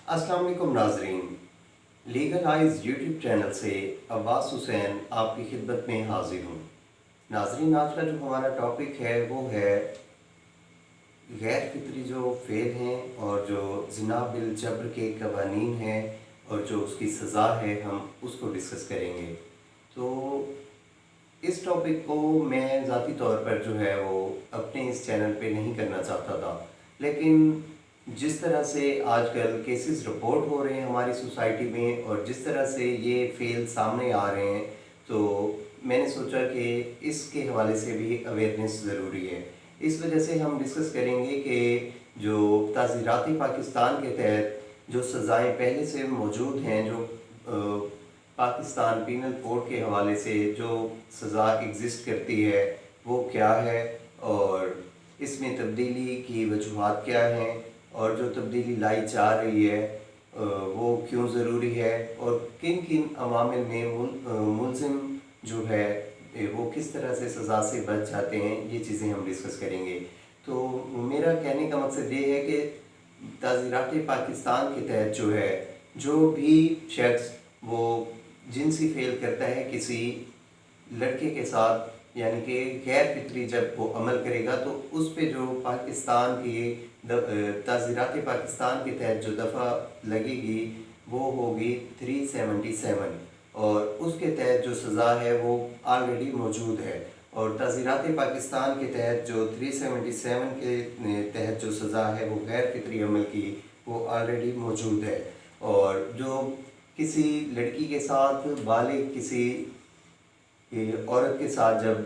अस्सलाम वालेकुम नाजरीन। लीगल आइज यूट्यूब चैनल से अब्बास हुसैन आपकी खिदमत में हाजिर हूँ। नाजरीन, आज का जो हमारा टॉपिक है वो है गैर फितरी जो फ़ेल हैं और जो ज़िना बिल जब्र के कवानीन हैं और जो उसकी सज़ा है, हम उसको डिस्कस करेंगे। तो इस टॉपिक को मैं ज़ाती तौर पर जो है वो अपने इस चैनल पे नहीं करना चाहता था, लेकिन जिस तरह से आजकल केसेस रिपोर्ट हो रहे हैं हमारी सोसाइटी में और जिस तरह से ये फेल सामने आ रहे हैं, तो मैंने सोचा कि इसके हवाले से भी अवेयरनेस ज़रूरी है। इस वजह से हम डिस्कस करेंगे कि जो ताज़ीराती पाकिस्तान के तहत जो सज़ाएँ पहले से मौजूद हैं, जो पाकिस्तान पीनल कोड के हवाले से जो सज़ा एग्ज़िस्ट करती है वो क्या है, और इसमें तब्दीली की वजूहात क्या हैं, और जो तब्दीली लाई जा रही है वो क्यों ज़रूरी है, और किन किन अवामिल में मुलज़िम जो है वो किस तरह से सज़ा से बच जाते हैं, ये चीज़ें हम डिस्कस करेंगे। तो मेरा कहने का मकसद ये है कि ताज़ीरात पाकिस्तान के तहत जो है, जो भी शख्स वो जिनसी फेल करता है किसी लड़के के साथ, यानी कि गैर फितरी जब वो अमल करेगा, तो उस पे जो पाकिस्तान की ताज़ीरात पाकिस्तान के तहत जो दफ़ा लगेगी वो होगी 377, और उसके तहत जो सज़ा है वो ऑलरेडी मौजूद है। और ताज़ीरात पाकिस्तान के तहत जो 377 के तहत जो सज़ा है वो गैर फितरी अमल की, वो ऑलरेडी मौजूद है। और जो किसी लड़की के साथ बालिग किसी औरत के साथ जब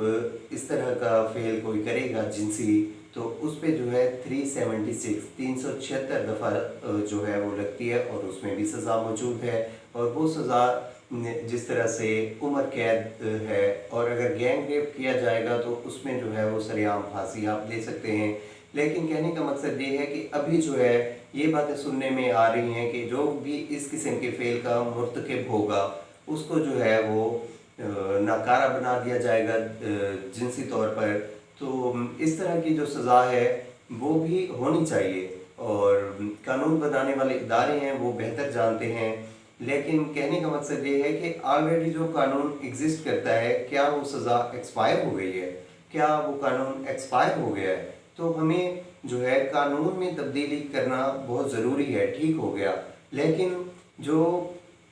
इस तरह का फेल कोई करेगा जिनसी, तो उस पे जो है 376 दफ़ा जो है वो लगती है, और उसमें भी सज़ा मौजूद है। और वो सज़ा जिस तरह से उम्र कैद है, और अगर गैंग रेप किया जाएगा तो उसमें जो है वो सरेआम फांसी आप ले सकते हैं। लेकिन कहने का मकसद ये है कि अभी जो है ये बातें सुनने में आ रही हैं कि जो भी इस किस्म के फेल का मुर्तकिब होगा उसको जो है वो नाकारा बना दिया जाएगा जिनसी तौर पर। तो इस तरह की जो सज़ा है वो भी होनी चाहिए, और कानून बनाने वाले इदारे हैं वो बेहतर जानते हैं। लेकिन कहने का मकसद ये है कि ऑलरेडी जो कानून एग्ज़िस्ट करता है, क्या वो सज़ा एक्सपायर हो गई है, क्या वो कानून एक्सपायर हो गया है? तो हमें जो है कानून में तब्दीली करना बहुत ज़रूरी है, ठीक हो गया। लेकिन जो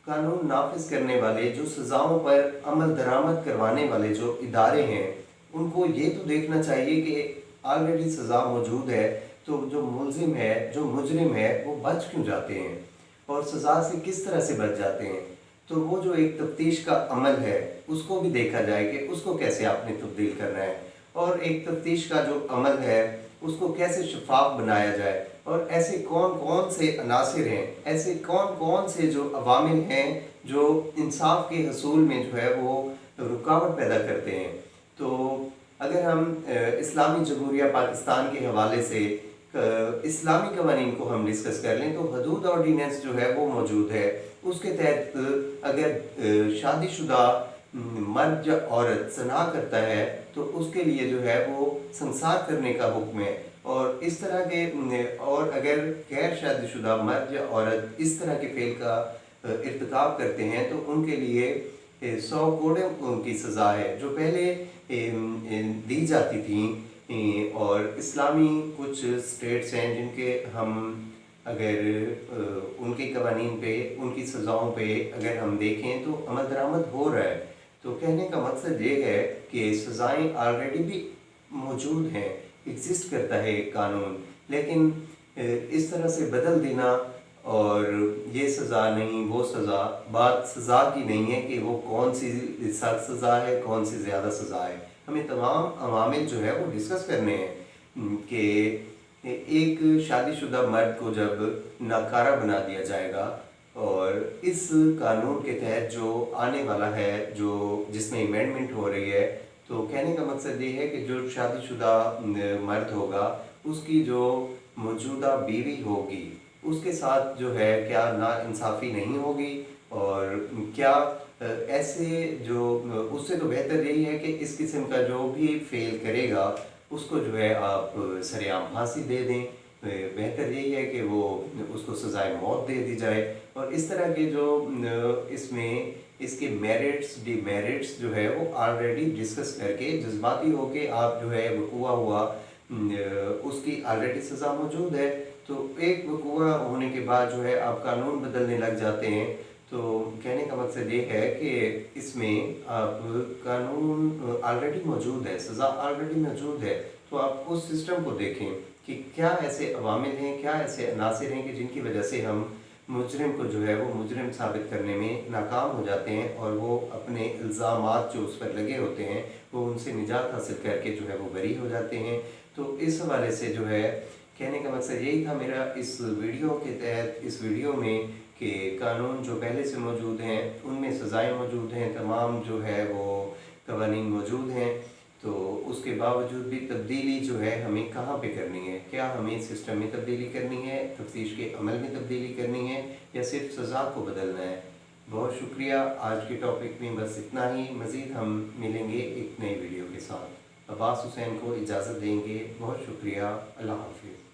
कानून नाफिज करने वाले, जो सज़ाओं पर अमल दरामद करवाने वाले जो इदारे हैं, उनको ये तो देखना चाहिए कि ऑलरेडी सज़ा मौजूद है, तो जो मुलजिम है, जो मुजरिम है, वो बच क्यों जाते हैं और सज़ा से किस तरह से बच जाते हैं। तो वो जो एक तफ्तीश का अमल है उसको भी देखा जाए कि उसको कैसे आपने तब्दील करना है, और एक तफ्तीश का जो अमल है उसको कैसे शफाफ बनाया जाए, और ऐसे कौन कौन से अनासिर हैं, ऐसे कौन कौन से जो अवामिल हैं जो इंसाफ के हसूल में जो है वो रुकावट पैदा करते हैं। तो अगर हम इस्लामी जमहूरिया पाकिस्तान के हवाले से इस्लामी कवानीन को हम डिस्कस कर लें, तो हदूद ऑर्डिनेंस जो है वो मौजूद है। उसके तहत अगर शादीशुदा मर्द या औरत ज़ना करता है तो उसके लिए जो है वो संसार करने का हुक्म है। और इस तरह के और अगर गैर शादीशुदा मर्द या औरत इस तरह के फेल का इर्तिकाब करते हैं तो उनके लिए 100 कोड़े की सज़ा है, जो पहले दी जाती थी। और इस्लामी कुछ स्टेट्स हैं जिनके हम अगर उनके कवानीन पे, उनकी सज़ाओं पे अगर हम देखें तो अमल दरामद हो रहा है। तो कहने का मकसद ये है कि सज़ाएँ ऑलरेडी भी मौजूद हैं, एग्ज़िस्ट करता है एक कानून, लेकिन इस तरह से बदल देना और ये सज़ा नहीं वो सज़ा, बात सज़ा की नहीं है कि वो कौन सी सख्त सज़ा है, कौन सी ज़्यादा सज़ा है। हमें तमाम अवामिल जो है वो डिस्कस करने हैं कि एक शादीशुदा मर्द को जब नाकारा बना दिया जाएगा, और इस कानून के तहत जो आने वाला है, जो जिसमें अमेंडमेंट हो रही है, तो कहने का मकसद ये है कि जो शादीशुदा मर्द होगा उसकी जो मौजूदा बीवी होगी उसके साथ जो है क्या नाइंसाफ़ी नहीं होगी, और क्या ऐसे जो उससे तो बेहतर यही है कि इस किस्म का जो भी फेल करेगा उसको जो है आप सरेआम फांसी दे दें। बेहतर यही है कि वो उसको सज़ाए मौत दे दी जाए। और इस तरह के जो इसमें इसके मेरिट्स डिमेरिट्स जो है वो ऑलरेडी डिस्कस करके जज्बाती होके आप जो है वकूआ हुआ उसकी ऑलरेडी सज़ा मौजूद है। तो एक वकूआ होने के बाद जो है आप कानून बदलने लग जाते हैं। तो कहने का मकसद ये है कि इसमें आप कानून ऑलरेडी मौजूद है, सज़ा ऑलरेडी मौजूद है, तो आप उस सिस्टम को देखें कि क्या ऐसे अवामिल हैं, क्या ऐसे अनासिर हैं कि जिनकी वजह से हम मुजरिम को जो है वो मुजरिम साबित करने में नाकाम हो जाते हैं और वो अपने इल्ज़ामात जो उस पर लगे होते हैं वो उनसे निजात हासिल करके जो है वो बरी हो जाते हैं। तो इस हवाले से जो है कहने का मकसद यही था मेरा इस वीडियो के तहत, इस वीडियो में, कि कानून जो पहले से मौजूद हैं उनमें सज़ाएँ मौजूद हैं, तमाम जो है वो कवानीन मौजूद हैं। तो उसके बावजूद भी तब्दीली जो है हमें कहाँ पे करनी है? क्या हमें सिस्टम में तब्दीली करनी है, तफ्तीश के अमल में तब्दीली करनी है, या सिर्फ सज़ा को बदलना है? बहुत शुक्रिया। आज के टॉपिक में बस इतना ही। मज़ीद हम मिलेंगे एक नई वीडियो के साथ। अब्बास हुसैन को इजाज़त देंगे। बहुत शुक्रिया। अल्लाह हाफ़िज़।